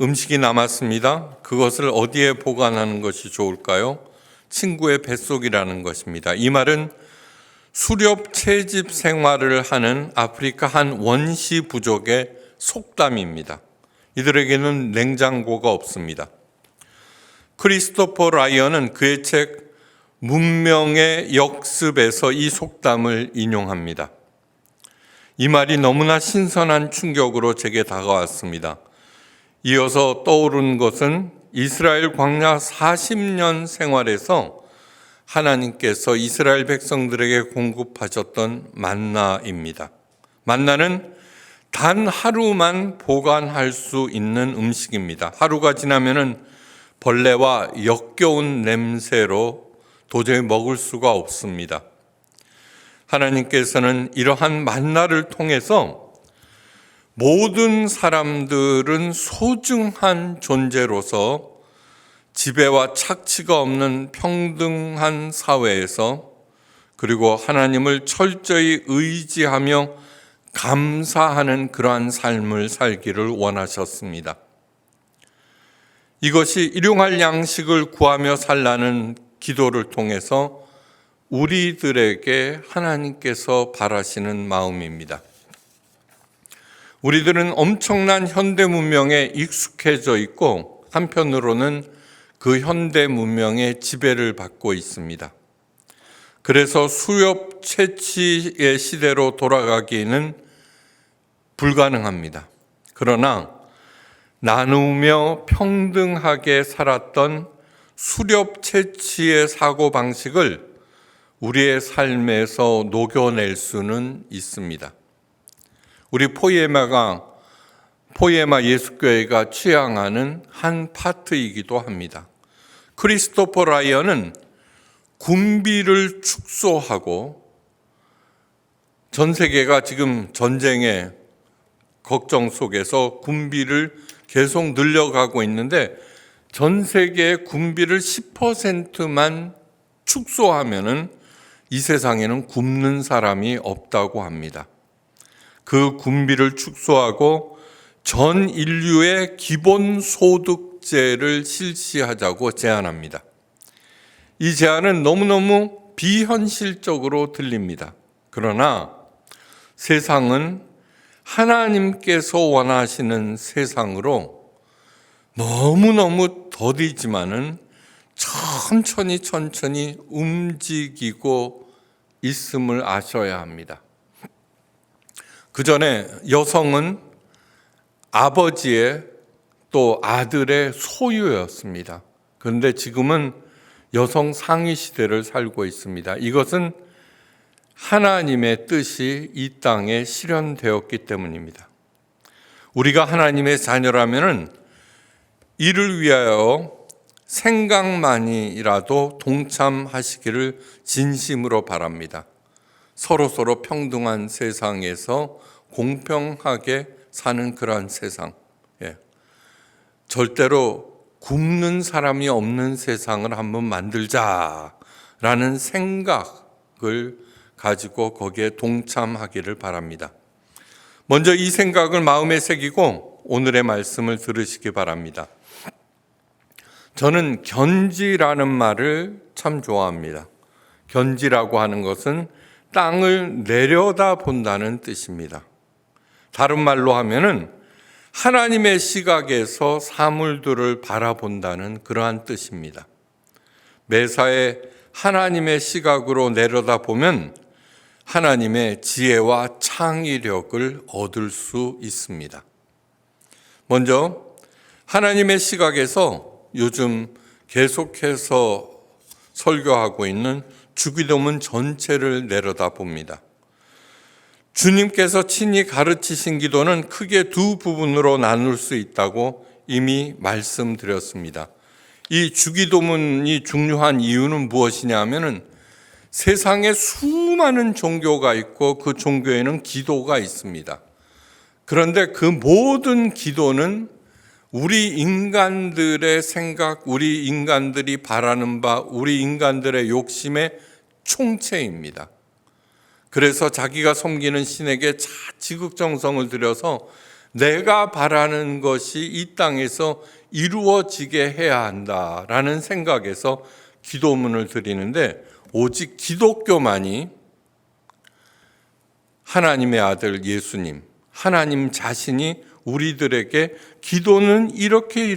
음식이 남았습니다. 그것을 어디에 보관하는 것이 좋을까요? 친구의 뱃속이라는 것입니다. 이 말은 수렵 채집 생활을 하는 아프리카 한 원시 부족의 속담입니다. 이들에게는 냉장고가 없습니다. 크리스토퍼 라이언은 그의 책 문명의 역습에서 이 속담을 인용합니다. 이 말이 너무나 신선한 충격으로 제게 다가왔습니다. 이어서 떠오른 것은 이스라엘 광야 40년 생활에서 하나님께서 이스라엘 백성들에게 공급하셨던 만나입니다. 만나는 단 하루만 보관할 수 있는 음식입니다. 하루가 지나면은 벌레와 역겨운 냄새로 도저히 먹을 수가 없습니다. 하나님께서는 이러한 만나를 통해서 모든 사람들은 소중한 존재로서 지배와 착취가 없는 평등한 사회에서 그리고 하나님을 철저히 의지하며 감사하는 그러한 삶을 살기를 원하셨습니다. 이것이 일용할 양식을 구하며 살라는 기도를 통해서 우리들에게 하나님께서 바라시는 마음입니다. 우리들은 엄청난 현대 문명에 익숙해져 있고 한편으로는 그 현대 문명의 지배를 받고 있습니다. 그래서 수렵 채취의 시대로 돌아가기는 불가능합니다. 그러나 나누며 평등하게 살았던 수렵 채취의 사고방식을 우리의 삶에서 녹여낼 수는 있습니다. 우리 포이에마 예수교회가 취향하는 한 파트이기도 합니다. 크리스토퍼 라이언은 군비를 축소하고 전 세계가 지금 전쟁의 걱정 속에서 군비를 계속 늘려가고 있는데 전 세계의 군비를 10%만 축소하면은 이 세상에는 굶는 사람이 없다고 합니다. 그 군비를 축소하고 전 인류의 기본소득제를 실시하자고 제안합니다. 이 제안은 너무너무 비현실적으로 들립니다. 그러나 세상은 하나님께서 원하시는 세상으로 너무너무 더디지만은 천천히 움직이고 있음을 아셔야 합니다. 그 전에 여성은 아버지의 또 아들의 소유였습니다. 그런데 지금은 여성 상위 시대를 살고 있습니다. 이것은 하나님의 뜻이 이 땅에 실현되었기 때문입니다. 우리가 하나님의 자녀라면은 이를 위하여 생각만이라도 동참하시기를 진심으로 바랍니다. 서로 평등한 세상에서 공평하게 사는 그러한 세상, 절대로 굶는 사람이 없는 세상을 한번 만들자라는 생각을 가지고 거기에 동참하기를 바랍니다. 먼저 이 생각을 마음에 새기고 오늘의 말씀을 들으시기 바랍니다. 저는 견지라는 말을 참 좋아합니다. 견지라고 하는 것은 땅을 내려다 본다는 뜻입니다. 다른 말로 하면은 하나님의 시각에서 사물들을 바라본다는 그러한 뜻입니다. 매사에 하나님의 시각으로 내려다 보면 하나님의 지혜와 창의력을 얻을 수 있습니다. 먼저 하나님의 시각에서 요즘 계속해서 설교하고 있는 주기도문 전체를 내려다 봅니다. 주님께서 친히 가르치신 기도는 크게 두 부분으로 나눌 수 있다고 이미 말씀드렸습니다. 이 주기도문이 중요한 이유는 무엇이냐 하면은 세상에 수많은 종교가 있고 그 종교에는 기도가 있습니다. 그런데 그 모든 기도는 우리 인간들의 생각, 우리 인간들이 바라는 바, 우리 인간들의 욕심의 총체입니다. 그래서 자기가 섬기는 신에게 지극정성을 들여서 내가 바라는 것이 이 땅에서 이루어지게 해야 한다라는 생각에서 기도문을 드리는데, 오직 기독교만이 하나님의 아들 예수님, 하나님 자신이 우리들에게 기도는 이렇게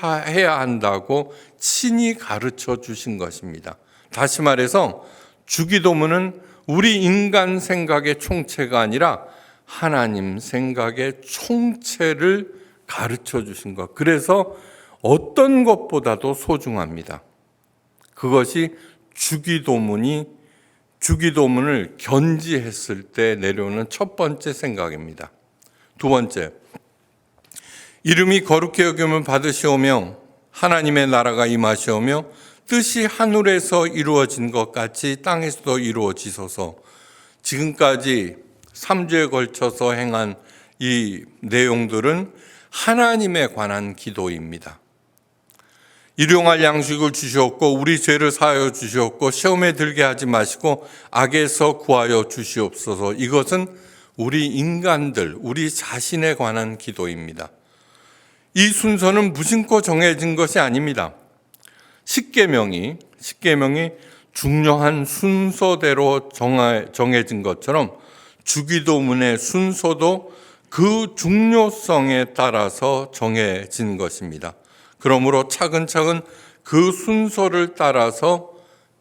해야 한다고 친히 가르쳐 주신 것입니다. 다시 말해서 주기도문은 우리 인간 생각의 총체가 아니라 하나님 생각의 총체를 가르쳐 주신 것. 그래서 어떤 것보다도 소중합니다. 그것이 주기도문을 견지했을 때 내려오는 첫 번째 생각입니다. 두 번째, 이름이 거룩히 여김을 받으시오며 하나님의 나라가 임하시오며 뜻이 하늘에서 이루어진 것 같이 땅에서도 이루어지소서. 지금까지 3주에 걸쳐서 행한 이 내용들은 하나님에 관한 기도입니다. 일용할 양식을 주시옵고 우리 죄를 사하여 주시옵고 시험에 들게 하지 마시고 악에서 구하여 주시옵소서. 이것은 우리 인간들, 우리 자신에 관한 기도입니다. 이 순서는 무심코 정해진 것이 아닙니다. 십계명이 중요한 순서대로 정해진 것처럼 주기도문의 순서도 그 중요성에 따라서 정해진 것입니다. 그러므로 차근차근 그 순서를 따라서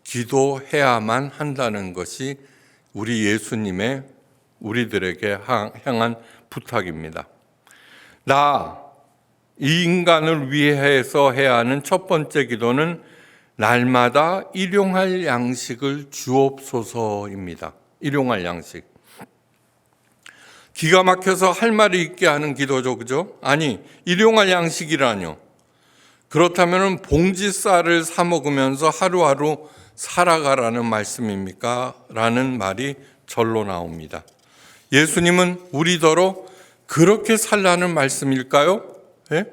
기도해야만 한다는 것이 우리 예수님의 우리들에게 향한 부탁입니다. 이 인간을 위해서 해야 하는 첫 번째 기도는 날마다 일용할 양식을 주옵소서입니다. 일용할 양식. 기가 막혀서 할 말이 있게 하는 기도죠, 그죠? 아니, 일용할 양식이라뇨. 그렇다면 봉지쌀을 사 먹으면서 하루하루 살아가라는 말씀입니까? 라는 말이 절로 나옵니다. 예수님은 우리더러 그렇게 살라는 말씀일까요? 예?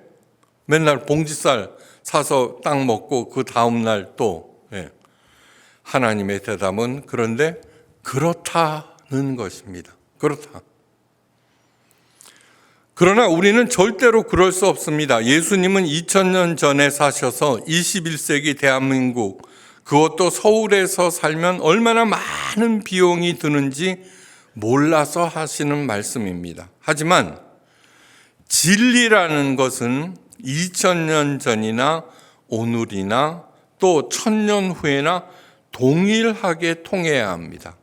맨날 봉지쌀 사서 딱 먹고 그 다음날 또 하나님의 대답은 그런데 그렇다는 것입니다. 그렇다. 그러나 우리는 절대로 그럴 수 없습니다. 예수님은 2000년 전에 사셔서 21세기 대한민국, 그것도 서울에서 살면 얼마나 많은 비용이 드는지 몰라서 하시는 말씀입니다. 하지만 진리라는 것은 2000년 전이나 오늘이나 또 1000년 후에나 동일하게 통해야 합니다.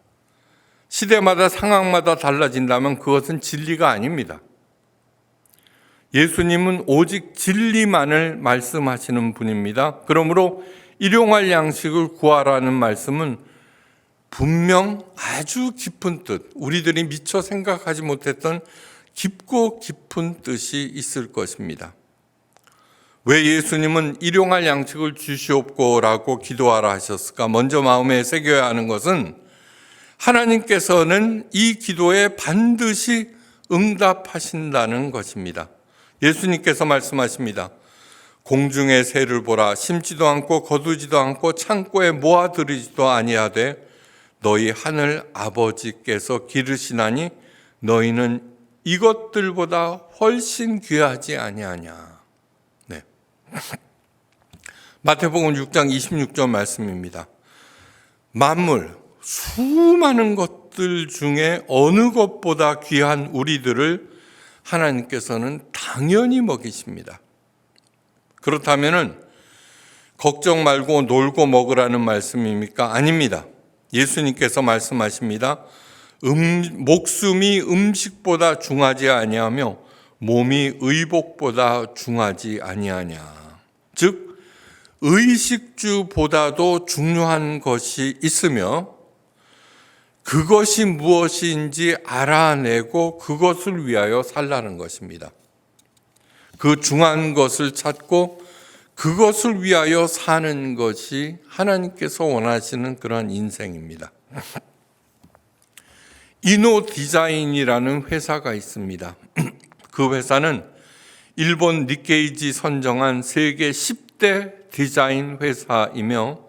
시대마다 상황마다 달라진다면 그것은 진리가 아닙니다. 예수님은 오직 진리만을 말씀하시는 분입니다. 그러므로 일용할 양식을 구하라는 말씀은 분명 아주 깊은 뜻, 우리들이 미처 생각하지 못했던 깊고 깊은 뜻이 있을 것입니다. 왜 예수님은 일용할 양식을 주시옵고라고 기도하라 하셨을까? 먼저 마음에 새겨야 하는 것은 하나님께서는 이 기도에 반드시 응답하신다는 것입니다. 예수님께서 말씀하십니다. 공중의 새를 보라. 심지도 않고 거두지도 않고 창고에 모아들이지도 아니하되 너희 하늘 아버지께서 기르시나니 너희는 이것들보다 훨씬 귀하지 아니하냐. 네. 마태복음 6장 26절 말씀입니다. 만물, 수많은 것들 중에 어느 것보다 귀한 우리들을 하나님께서는 당연히 먹이십니다. 그렇다면 걱정 말고 놀고 먹으라는 말씀입니까? 아닙니다. 예수님께서 말씀하십니다. 목숨이 음식보다 중하지 아니하며 몸이 의복보다 중하지 아니하냐. 즉 의식주보다도 중요한 것이 있으며 그것이 무엇인지 알아내고 그것을 위하여 살라는 것입니다. 그 중한 것을 찾고 그것을 위하여 사는 것이 하나님께서 원하시는 그런 인생입니다. 이노디자인이라는 회사가 있습니다. 그 회사는 일본 니케이지 선정한 세계 10대 디자인 회사이며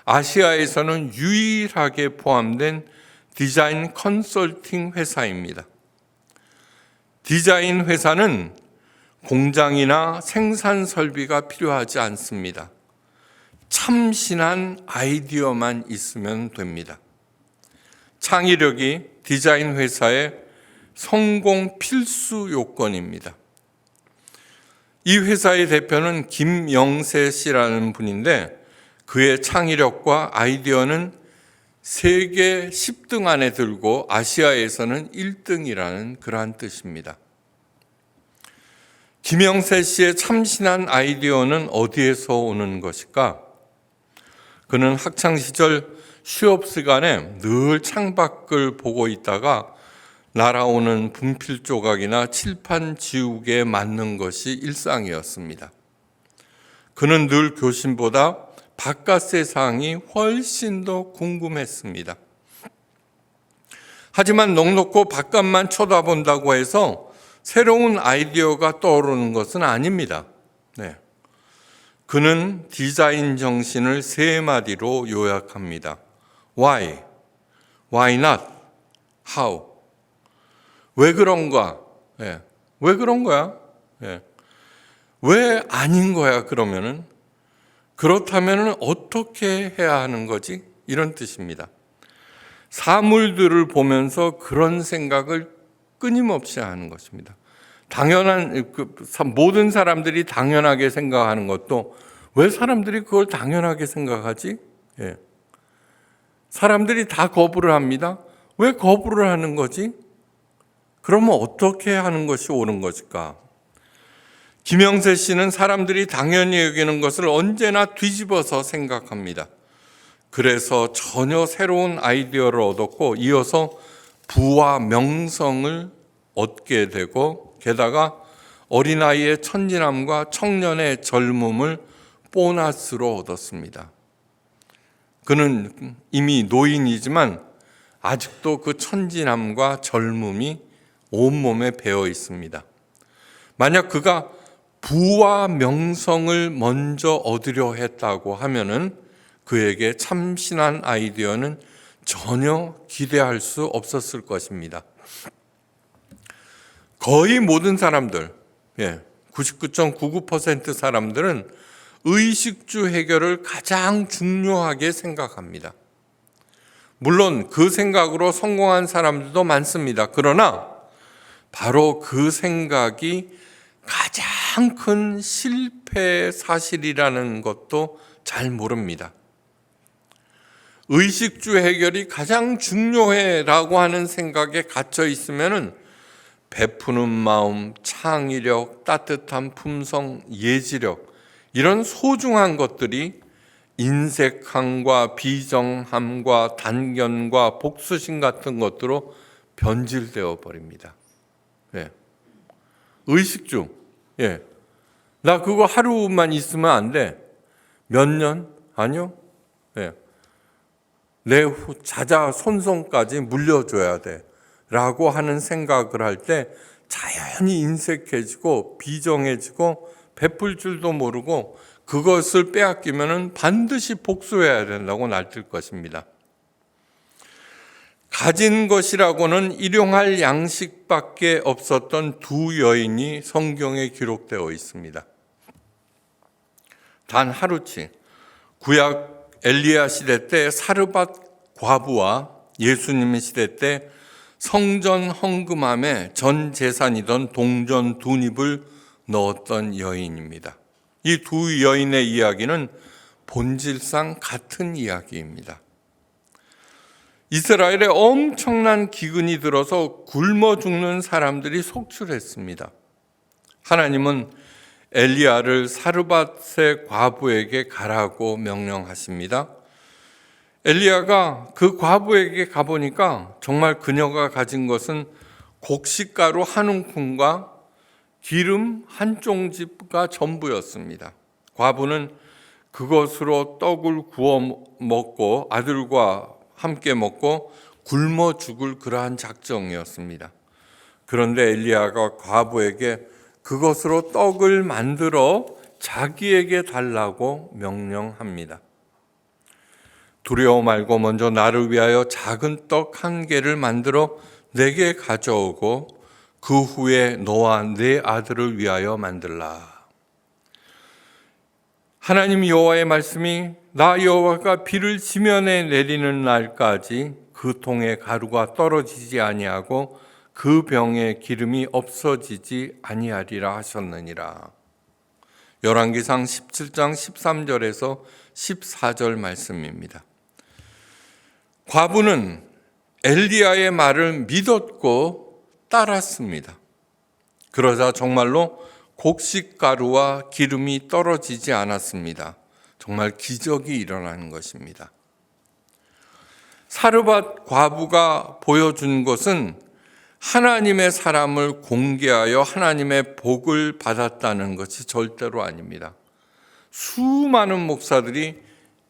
아시아에서는 유일하게 포함된 디자인 컨설팅 회사입니다. 디자인 회사는 공장이나 생산 설비가 필요하지 않습니다. 참신한 아이디어만 있으면 됩니다. 창의력이 디자인 회사의 성공 필수 요건입니다. 이 회사의 대표는 김영세 씨라는 분인데 그의 창의력과 아이디어는 세계 10등 안에 들고 아시아에서는 1등이라는 그러한 뜻입니다. 김영세 씨의 참신한 아이디어는 어디에서 오는 것일까? 그는 학창시절 휴업 시간에 늘 창밖을 보고 있다가 날아오는 분필 조각이나 칠판 지우개에 맞는 것이 일상이었습니다. 그는 늘 교신보다 바깥 세상이 훨씬 더 궁금했습니다. 하지만 넉넉고 바깥만 쳐다본다고 해서 새로운 아이디어가 떠오르는 것은 아닙니다. 그는 디자인 정신을 세 마디로 요약합니다. Why? Why not? How? 왜 그런가? 왜 그런 거야? 왜 아닌 거야, 그러면은? 그렇다면 어떻게 해야 하는 거지? 이런 뜻입니다. 사물들을 보면서 그런 생각을 끊임없이 하는 것입니다. 모든 사람들이 당연하게 생각하는 것도 왜 사람들이 그걸 당연하게 생각하지? 사람들이 다 거부를 합니다. 왜 거부를 하는 거지? 그러면 어떻게 하는 것이 옳은 것일까? 김영세 씨는 사람들이 당연히 여기는 것을 언제나 뒤집어서 생각합니다. 그래서 전혀 새로운 아이디어를 얻었고 이어서 부와 명성을 얻게 되고 게다가 어린아이의 천진함과 청년의 젊음을 보너스로 얻었습니다. 그는 이미 노인이지만 아직도 그 천진함과 젊음이 온몸에 배어 있습니다. 만약 그가 부와 명성을 먼저 얻으려 했다고 하면은 그에게 참신한 아이디어는 전혀 기대할 수 없었을 것입니다. 거의 모든 사람들, 99.99% 사람들은 의식주 해결을 가장 중요하게 생각합니다. 물론 그 생각으로 성공한 사람들도 많습니다. 그러나 바로 그 생각이 가장 큰 실패 사실이라는 것도 잘 모릅니다. 의식주 해결이 가장 중요해라고 하는 생각에 갇혀 있으면은 베푸는 마음, 창의력, 따뜻한 품성, 예지력 이런 소중한 것들이 인색함과 비정함과 단견과 복수심 같은 것들로 변질되어 버립니다. 의식주, 나 그거 하루만 있으면 안 돼. 몇 년? 아니요. 내 자자손손까지 물려줘야 돼. 라고 하는 생각을 할 때 자연히 인색해지고 비정해지고 베풀 줄도 모르고 그것을 빼앗기면 반드시 복수해야 된다고 날뛸 것입니다. 가진 것이라고는 일용할 양식밖에 없었던 두 여인이 성경에 기록되어 있습니다. 단 하루치 구약 엘리야 시대 때 사르밧 과부와 예수님의 시대 때 성전 헌금함에 전 재산이던 동전 2닙을 넣었던 여인입니다. 이 두 여인의 이야기는 본질상 같은 이야기입니다. 이스라엘에 엄청난 기근이 들어서 굶어 죽는 사람들이 속출했습니다. 하나님은 엘리야를 사르밧의 과부에게 가라고 명령하십니다. 엘리야가 그 과부에게 가보니까 정말 그녀가 가진 것은 곡식가루 한 움큼과 기름 한 종지가 전부였습니다. 과부는 그것으로 떡을 구워 먹고 아들과 함께 먹고 굶어 죽을 그러한 작정이었습니다. 그런데 엘리야가 과부에게 그것으로 떡을 만들어 자기에게 달라고 명령합니다. 두려워 말고 먼저 나를 위하여 작은 떡 1개를 만들어 내게 가져오고 그 후에 너와 네 아들을 위하여 만들라. 하나님 여호와의 말씀이 나 여호와가 비를 지면에 내리는 날까지 그 통에 가루가 떨어지지 아니하고 그 병에 기름이 없어지지 아니하리라 하셨느니라. 열왕기상 17장 13절에서 14절 말씀입니다. 과부는 엘리야의 말을 믿었고 따랐습니다. 그러자 정말로 곡식가루와 기름이 떨어지지 않았습니다. 정말 기적이 일어나는 것입니다. 사르밧 과부가 보여준 것은 하나님의 사람을 공개하여 하나님의 복을 받았다는 것이 절대로 아닙니다. 수많은 목사들이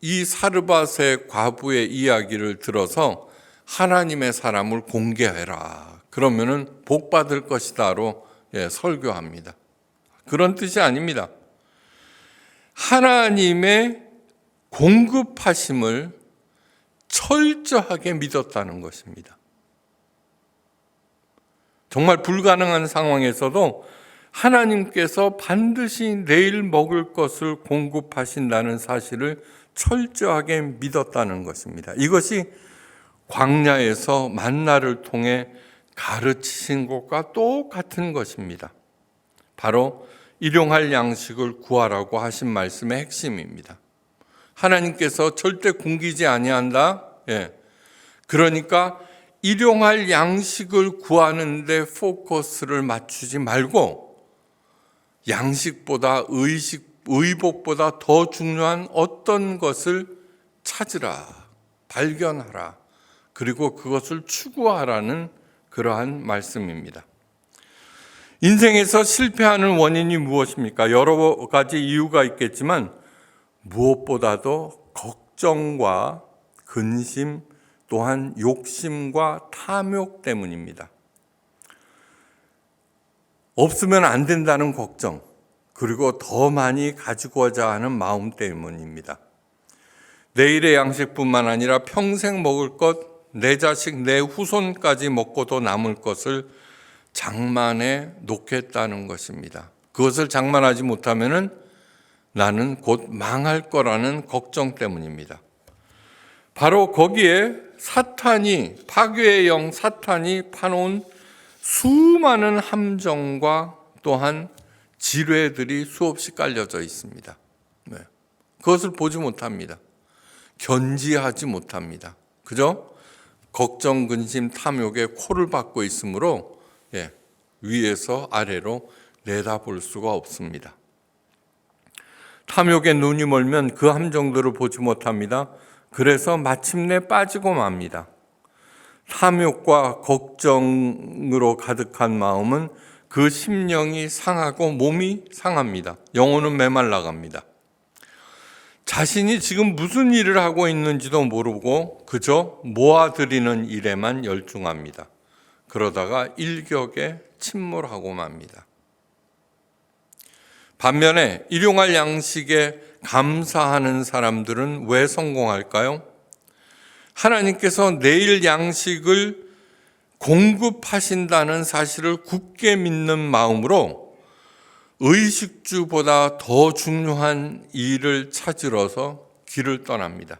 이 사르밧의 과부의 이야기를 들어서 하나님의 사람을 공개해라. 그러면은 복 받을 것이다로 설교합니다. 그런 뜻이 아닙니다. 하나님의 공급하심을 철저하게 믿었다는 것입니다. 정말 불가능한 상황에서도 하나님께서 반드시 내일 먹을 것을 공급하신다는 사실을 철저하게 믿었다는 것입니다. 이것이 광야에서 만나를 통해 가르치신 것과 똑같은 것입니다. 바로 일용할 양식을 구하라고 하신 말씀의 핵심입니다. 하나님께서 절대 굶기지 아니한다. 그러니까 일용할 양식을 구하는 데 포커스를 맞추지 말고 양식보다 의복보다 더 중요한 어떤 것을 찾으라, 발견하라, 그리고 그것을 추구하라는 그러한 말씀입니다. 인생에서 실패하는 원인이 무엇입니까? 여러 가지 이유가 있겠지만 무엇보다도 걱정과 근심, 또한 욕심과 탐욕 때문입니다. 없으면 안 된다는 걱정, 그리고 더 많이 가지고자 하는 마음 때문입니다. 내일의 양식뿐만 아니라 평생 먹을 것, 내 자식, 내 후손까지 먹고도 남을 것을 장만해 놓겠다는 것입니다. 그것을 장만하지 못하면 나는 곧 망할 거라는 걱정 때문입니다. 바로 거기에 사탄이, 파괴의 영 사탄이 파놓은 수많은 함정과 또한 지뢰들이 수없이 깔려져 있습니다. 그것을 보지 못합니다. 견지하지 못합니다. 그죠? 걱정, 근심, 탐욕에 코를 박고 있으므로 위에서 아래로 내다볼 수가 없습니다. 탐욕에 눈이 멀면 그 함정들을 보지 못합니다. 그래서 마침내 빠지고 맙니다. 탐욕과 걱정으로 가득한 마음은 그 심령이 상하고 몸이 상합니다. 영혼은 메말라갑니다. 자신이 지금 무슨 일을 하고 있는지도 모르고 그저 모아들이는 일에만 열중합니다. 그러다가 일격에 침몰하고 맙니다. 반면에 일용할 양식에 감사하는 사람들은 왜 성공할까요? 하나님께서 내일 양식을 공급하신다는 사실을 굳게 믿는 마음으로 의식주보다 더 중요한 일을 찾으러서 길을 떠납니다.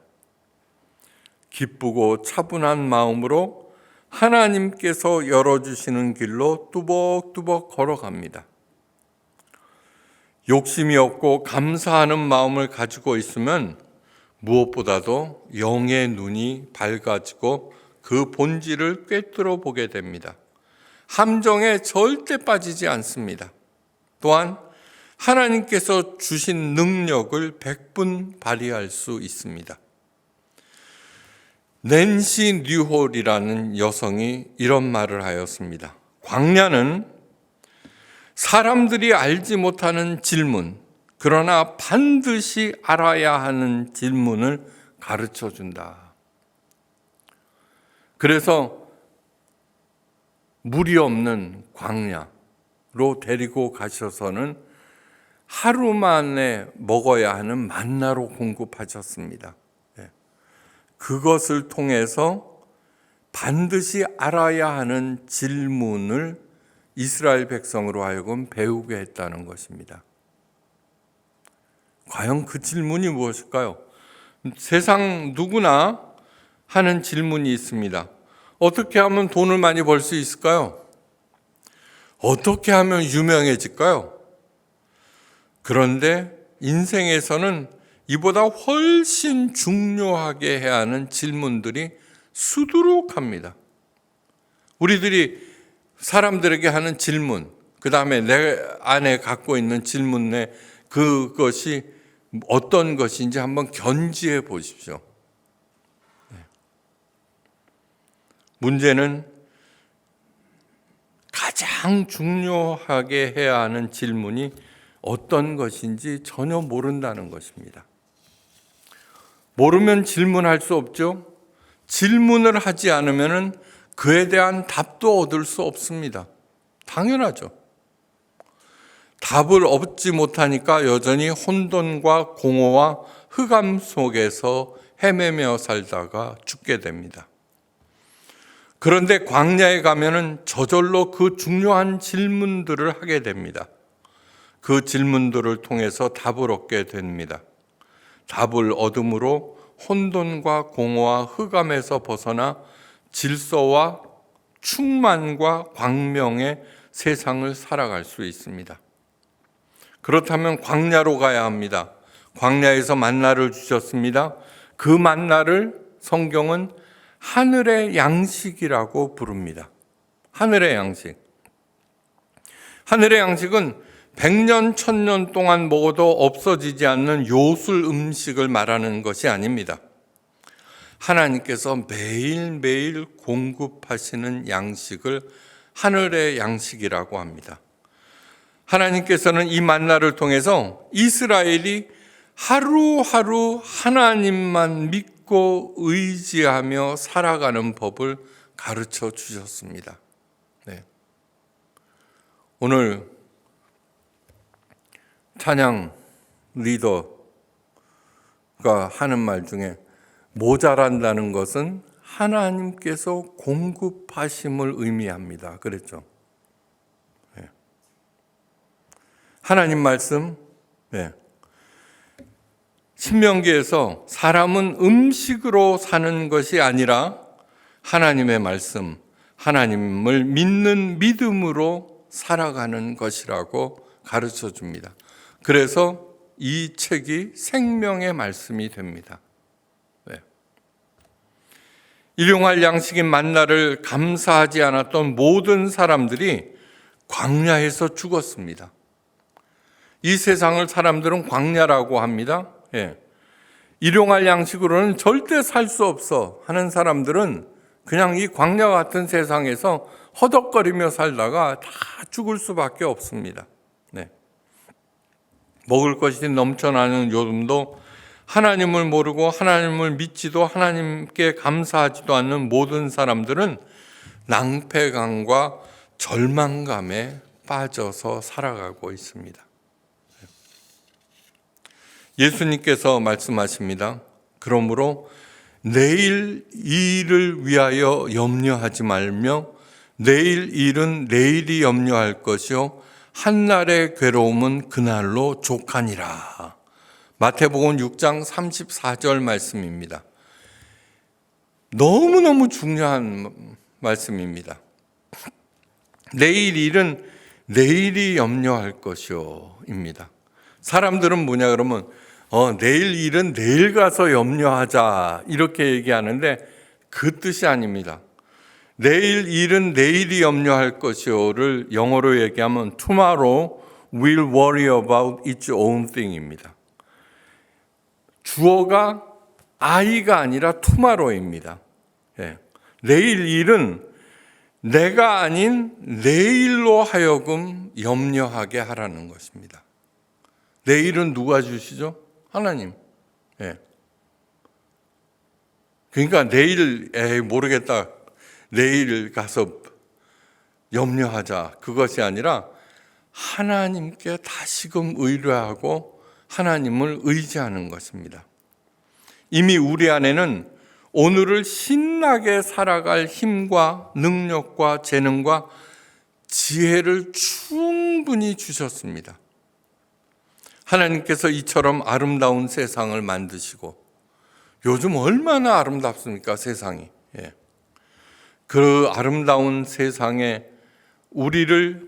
기쁘고 차분한 마음으로 하나님께서 열어주시는 길로 뚜벅뚜벅 걸어갑니다. 욕심이 없고 감사하는 마음을 가지고 있으면 무엇보다도 영의 눈이 밝아지고 그 본질을 꿰뚫어 보게 됩니다. 함정에 절대 빠지지 않습니다. 또한 하나님께서 주신 능력을 100분 발휘할 수 있습니다. 낸시 뉴홀이라는 여성이 이런 말을 하였습니다. 광야는 사람들이 알지 못하는 질문, 그러나 반드시 알아야 하는 질문을 가르쳐 준다. 그래서 물이 없는 광야로 데리고 가셔서는 하루 만에 먹어야 하는 만나로 공급하셨습니다. 그것을 통해서 반드시 알아야 하는 질문을 이스라엘 백성으로 하여금 배우게 했다는 것입니다. 과연 그 질문이 무엇일까요? 세상 누구나 하는 질문이 있습니다. 어떻게 하면 돈을 많이 벌 수 있을까요? 어떻게 하면 유명해질까요? 그런데 인생에서는 이보다 훨씬 중요하게 해야 하는 질문들이 수두룩합니다. 우리들이 사람들에게 하는 질문, 그 다음에 내 안에 갖고 있는 질문 내 그것이 어떤 것인지 한번 견지해 보십시오. 문제는 가장 중요하게 해야 하는 질문이 어떤 것인지 전혀 모른다는 것입니다. 모르면 질문할 수 없죠. 질문을 하지 않으면 그에 대한 답도 얻을 수 없습니다. 당연하죠. 답을 얻지 못하니까 여전히 혼돈과 공허와 흑암 속에서 헤매며 살다가 죽게 됩니다. 그런데 광야에 가면은 저절로 그 중요한 질문들을 하게 됩니다. 그 질문들을 통해서 답을 얻게 됩니다. 답을 얻음으로 혼돈과 공허와 흑암에서 벗어나 질서와 충만과 광명의 세상을 살아갈 수 있습니다. 그렇다면 광야로 가야 합니다. 광야에서 만나를 주셨습니다. 그 만나를 성경은 하늘의 양식이라고 부릅니다. 하늘의 양식. 하늘의 양식은 100년, 1000년 동안 먹어도 없어지지 않는 요술 음식을 말하는 것이 아닙니다. 하나님께서 매일매일 공급하시는 양식을 하늘의 양식이라고 합니다. 하나님께서는 이 만나를 통해서 이스라엘이 하루하루 하나님만 믿고 의지하며 살아가는 법을 가르쳐 주셨습니다. 네. 오늘 찬양 리더가 하는 말 중에 모자란다는 것은 하나님께서 공급하심을 의미합니다. 그랬죠. 네. 하나님 말씀, 네. 신명기에서 사람은 음식으로 사는 것이 아니라 하나님의 말씀, 하나님을 믿는 믿음으로 살아가는 것이라고 가르쳐 줍니다. 그래서 이 책이 생명의 말씀이 됩니다. 네. 일용할 양식인 만나를 감사하지 않았던 모든 사람들이 광야에서 죽었습니다. 이 세상을 사람들은 광야라고 합니다. 예. 일용할 양식으로는 절대 살 수 없어 하는 사람들은 그냥 이 광야 같은 세상에서 허덕거리며 살다가 다 죽을 수밖에 없습니다. 네. 먹을 것이 넘쳐나는 요즘도 하나님을 모르고 하나님을 믿지도 하나님께 감사하지도 않는 모든 사람들은 낭패감과 절망감에 빠져서 살아가고 있습니다. 예수님께서 말씀하십니다. 그러므로 내일 일을 위하여 염려하지 말며 내일 일은 내일이 염려할 것이요 한날의 괴로움은 그날로 족하니라. 마태복음 6장 34절 말씀입니다. 너무너무 중요한 말씀입니다. 내일 일은 내일이 염려할 것이요 입니다. 사람들은 뭐냐 그러면 내일 일은 내일 가서 염려하자 이렇게 얘기하는데 그 뜻이 아닙니다. 내일 일은 내일이 염려할 것이요를 영어로 얘기하면 tomorrow will worry about its own thing입니다. 주어가 I가 아니라 tomorrow입니다. 예. 내일 일은 내가 아닌 내일로 하여금 염려하게 하라는 것입니다. 내일은 누가 주시죠? 하나님. 예. 그러니까 내일 모르겠다. 내일 가서 염려하자. 그것이 아니라 하나님께 다시금 의뢰하고 하나님을 의지하는 것입니다. 이미 우리 안에는 오늘을 신나게 살아갈 힘과 능력과 재능과 지혜를 충분히 주셨습니다. 하나님께서 이처럼 아름다운 세상을 만드시고, 요즘 얼마나 아름답습니까, 세상이. 그 아름다운 세상에 우리를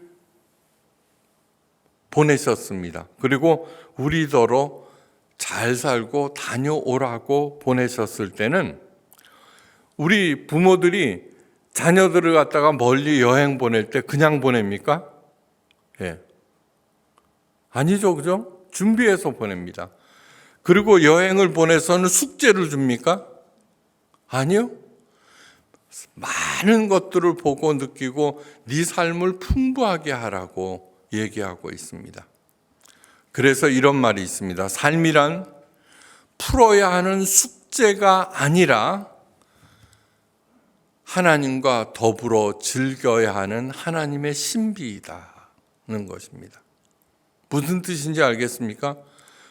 보내셨습니다. 그리고 우리더러 잘 살고 다녀오라고 보내셨을 때는 우리 부모들이 자녀들을 갖다가 멀리 여행 보낼 때 그냥 보냅니까? 아니죠, 그죠? 준비해서 보냅니다. 그리고 여행을 보내서는 숙제를 줍니까? 아니요. 많은 것들을 보고 느끼고 네 삶을 풍부하게 하라고 얘기하고 있습니다. 그래서 이런 말이 있습니다. 삶이란 풀어야 하는 숙제가 아니라 하나님과 더불어 즐겨야 하는 하나님의 신비이다는 것입니다. 무슨 뜻인지 알겠습니까?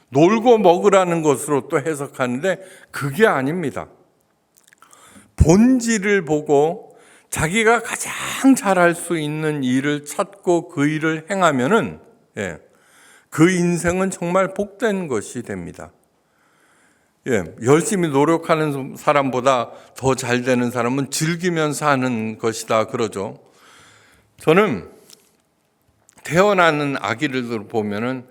놀고 먹으라는 것으로 또 해석하는데 그게 아닙니다. 본질을 보고 자기가 가장 잘할 수 있는 일을 찾고 그 일을 행하면은 그 인생은 정말 복된 것이 됩니다. 열심히 노력하는 사람보다 더 잘 되는 사람은 즐기면서 하는 것이다 그러죠. 저는 태어나는 아기를 보면은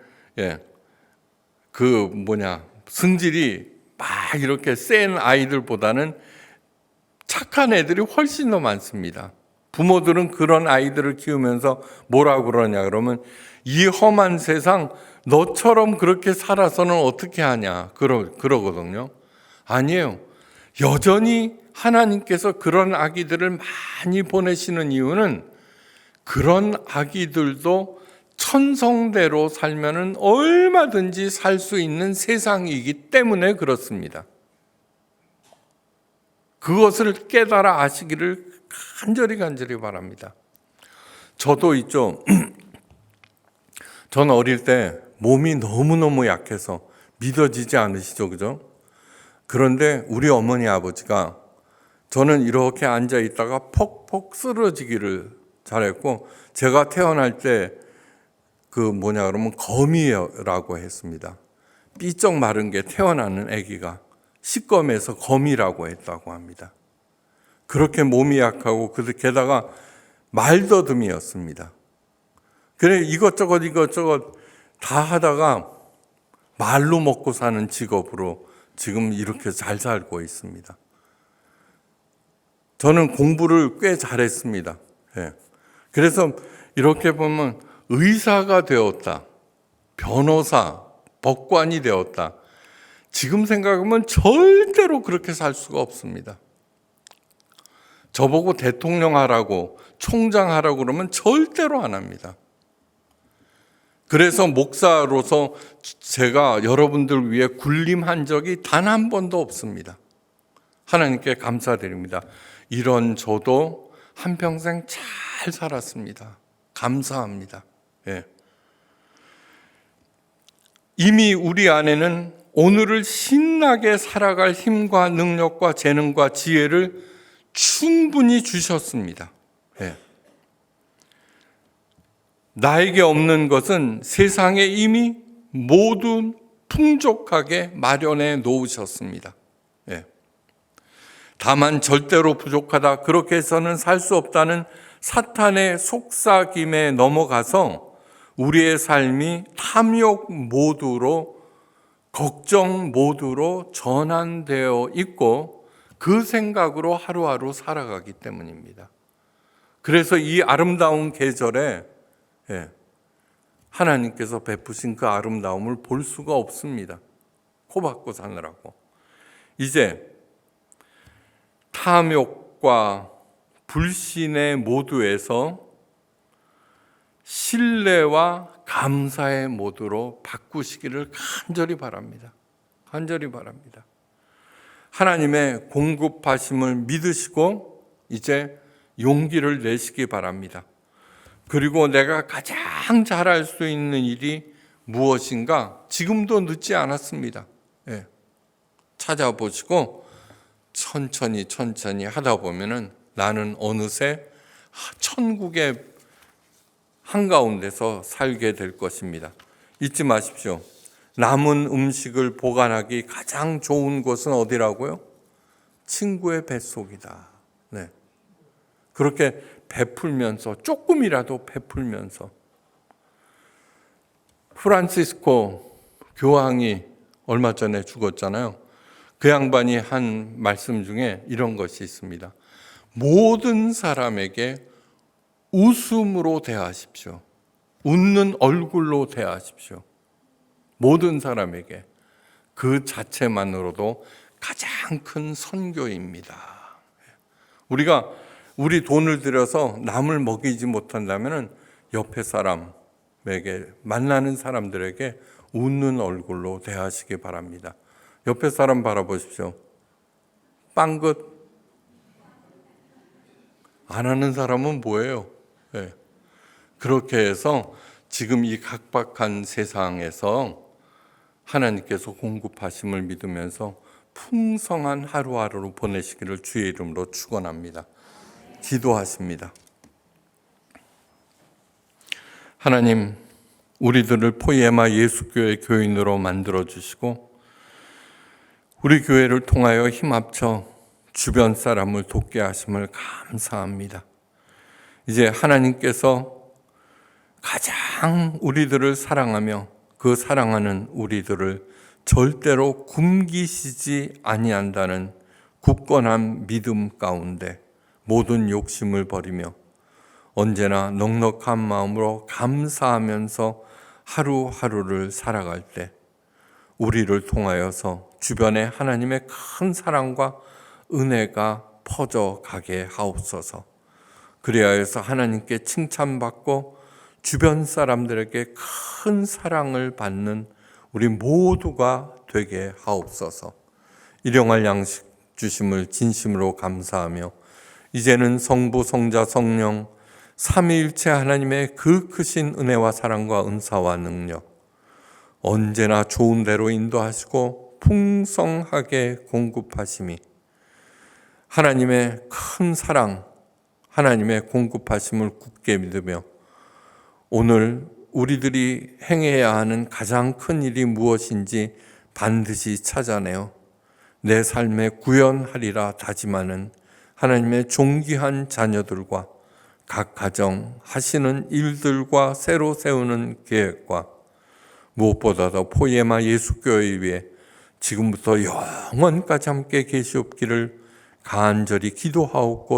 성질이 막 이렇게 센 아이들보다는 착한 애들이 훨씬 더 많습니다. 부모들은 그런 아이들을 키우면서 뭐라고 그러냐 그러면 이 험한 세상 너처럼 그렇게 살아서는 어떻게 하냐 그러거든요. 아니에요. 여전히 하나님께서 그런 아기들을 많이 보내시는 이유는 그런 아기들도 천성대로 살면은 얼마든지 살 수 있는 세상이기 때문에 그렇습니다. 그것을 깨달아 아시기를 간절히 바랍니다. 저도 있죠. 전 어릴 때 몸이 너무너무 약해서 믿어지지 않으시죠, 그죠? 그런데 우리 어머니 아버지가 저는 이렇게 앉아 있다가 퍽퍽 쓰러지기를 잘했고, 제가 태어날 때 그러면 거미라고 했습니다. 삐쩍 마른 게 태어나는 아기가 시꺼매서 거미라고 했다고 합니다. 그렇게 몸이 약하고 게다가 말더듬이었습니다. 그래 이것저것 다 하다가 말로 먹고 사는 직업으로 지금 이렇게 잘 살고 있습니다. 저는 공부를 꽤 잘했습니다. 그래서 이렇게 보면 의사가 되었다, 변호사, 법관이 되었다. 지금 생각하면 절대로 그렇게 살 수가 없습니다. 저보고 대통령 하라고, 총장 하라고 그러면 절대로 안 합니다. 그래서 목사로서 제가 여러분들 위해 군림한 적이 단 한 번도 없습니다. 하나님께 감사드립니다. 이런 저도 한평생 잘 살았습니다. 감사합니다. 이미 우리 안에는 오늘을 신나게 살아갈 힘과 능력과 재능과 지혜를 충분히 주셨습니다. 나에게 없는 것은 세상에 이미 모두 풍족하게 마련해 놓으셨습니다. 다만 절대로 부족하다, 그렇게 해서는 살 수 없다는 사탄의 속삭임에 넘어가서 우리의 삶이 탐욕 모드로, 걱정 모드로 전환되어 있고 그 생각으로 하루하루 살아가기 때문입니다. 그래서 이 아름다운 계절에 하나님께서 베푸신 그 아름다움을 볼 수가 없습니다. 코박고 사느라고. 이제 탐욕과 불신의 모두에서 신뢰와 감사의 모두로 바꾸시기를 간절히 바랍니다. 간절히 바랍니다. 하나님의 공급하심을 믿으시고 이제 용기를 내시기 바랍니다. 그리고 내가 가장 잘할 수 있는 일이 무엇인가? 지금도 늦지 않았습니다. 찾아보시고 천천히 하다 보면은 나는 어느새 천국에 한가운데서 살게 될 것입니다. 잊지 마십시오. 남은 음식을 보관하기 가장 좋은 곳은 어디라고요? 친구의 뱃속이다. 네. 그렇게 베풀면서, 조금이라도 베풀면서. 프란시스코 교황이 얼마 전에 죽었잖아요. 그 양반이 한 말씀 중에 이런 것이 있습니다. 모든 사람에게 웃음으로 대하십시오. 웃는 얼굴로 대하십시오. 모든 사람에게. 그 자체만으로도 가장 큰 선교입니다. 우리가 우리 돈을 들여서 남을 먹이지 못한다면 옆에 사람에게, 만나는 사람들에게 웃는 얼굴로 대하시기 바랍니다. 옆에 사람 바라보십시오. 빵긋 안 하는 사람은 뭐예요? 네. 그렇게 해서 지금 이 각박한 세상에서 하나님께서 공급하심을 믿으면서 풍성한 하루하루를 보내시기를 주의 이름으로 축원합니다. 기도하십니다. 하나님, 우리들을 포이에마 예수교회 교인으로 만들어 주시고 우리 교회를 통하여 힘합쳐 주변 사람을 돕게 하심을 감사합니다. 이제 하나님께서 가장 우리들을 사랑하며 그 사랑하는 우리들을 절대로 굶기시지 아니한다는 굳건한 믿음 가운데 모든 욕심을 버리며 언제나 넉넉한 마음으로 감사하면서 하루하루를 살아갈 때 우리를 통하여서 주변에 하나님의 큰 사랑과 은혜가 퍼져가게 하옵소서. 그래야 해서 하나님께 칭찬받고 주변 사람들에게 큰 사랑을 받는 우리 모두가 되게 하옵소서. 일용할 양식 주심을 진심으로 감사하며 이제는 성부, 성자, 성령 삼위일체 하나님의 그 크신 은혜와 사랑과 은사와 능력 언제나 좋은 대로 인도하시고 풍성하게 공급하심이 하나님의 큰 사랑, 하나님의 공급하심을 굳게 믿으며 오늘 우리들이 행해야 하는 가장 큰 일이 무엇인지 반드시 찾아내어 내 삶에 구현하리라 다짐하는 하나님의 존귀한 자녀들과 각 가정 하시는 일들과 새로 세우는 계획과 무엇보다도 포이에마 예수교회 위에 지금부터 영원까지 함께 계시옵기를 간절히 기도하옵고